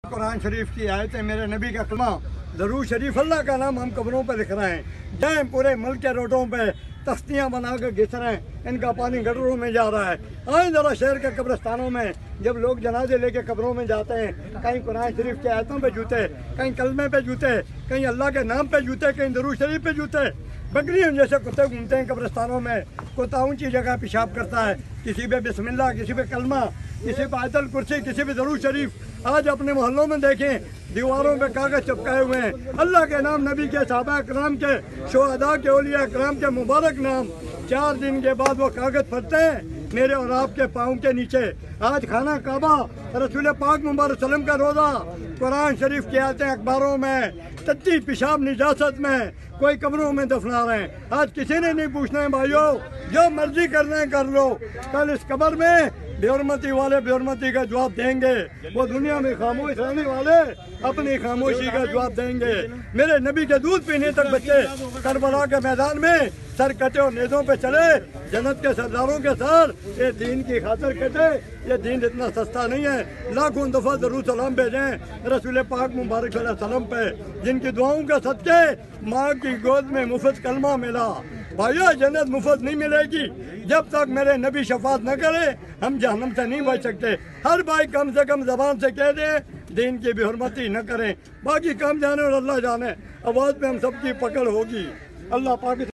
قرآن شریف کی آیتیں میرے نبی کا کلمہ درود شریف اللہ کا نام ہم قبروں پہ لکھ رہے ہیں. جائیں پورے ملک کے روڈوں پہ تختیاں بنا کے گھس رہے ہیں, ان کا پانی گٹروں میں جا رہا ہے. آئیں ذرا شہر کے قبرستانوں میں جب لوگ جنازے لے کے قبروں میں جاتے ہیں, کہیں قرآن شریف کی آیتوں پہ جوتے, کہیں کلمے پہ جوتے, کہیں اللہ کے نام پہ جوتے, کہیں درود شریف پہ جوتے. بکریوں جیسے کتے گھومتے ہیں قبرستانوں میں. کتا اونچی جگہ پیشاب کرتا ہے, کسی پہ بسم اللہ, کسی پہ کلمہ, کسی پہ آیت الکرسی, کسی پہ درود شریف. آج اپنے محلوں میں دیکھیں دیواروں پہ کاغذ چپکائے ہوئے ہیں, اللہ کے نام, نبی کے, صحابہ کرام کے, شہداء کے, اولیاء کرام کے مبارک نام. 4 دن کے بعد وہ کاغذ پھٹتے ہیں میرے اور آپ کے پاؤں کے نیچے. آج خانہ کعبہ, رسول پاک محمد صلی اللہ علیہ وسلم کا روزہ, قرآن شریف کی آیتیں اخباروں میں, ٹٹی پیشاب نجاست میں, کوئی قبروں میں دفنا رہے ہیں. آج کسی نے نہیں پوچھنا ہے بھائیو, جو مرضی کرنا ہے کر لو. کل اس قبر میں بے حرمتی والے بے حرمتی کا جواب دیں گے, وہ دنیا میں خاموش رہنے والے اپنی خاموشی کا جواب دیں گے. میرے نبی کے دودھ پینے تک بچے کربلا کے میدان میں سر کٹے اور نیزوں پہ چلے, جنت کے سرداروں کے سر. یہ دین کی خاطر کٹے, یہ دین اتنا سستا نہیں ہے. لاکھوں دفعہ درود سلام بھیجیں رسول پاک مبارک صلی اللہ علیہ وسلم پہ, جن کی دعاؤں کا صدقے ماں کی گود میں مفت کلمہ ملا. بھائیو جنت مفت نہیں ملے گی جب تک میرے نبی شفاعت نہ کرے, ہم جہنم سے نہیں بچ سکتے. ہر بھائی کم سے کم زبان سے کہہ دے دین کی بے حرمتی نہ کریں. باقی کام جانے اور اللہ جانے, آواز پہ ہم سب کی پکڑ ہوگی. اللہ پاک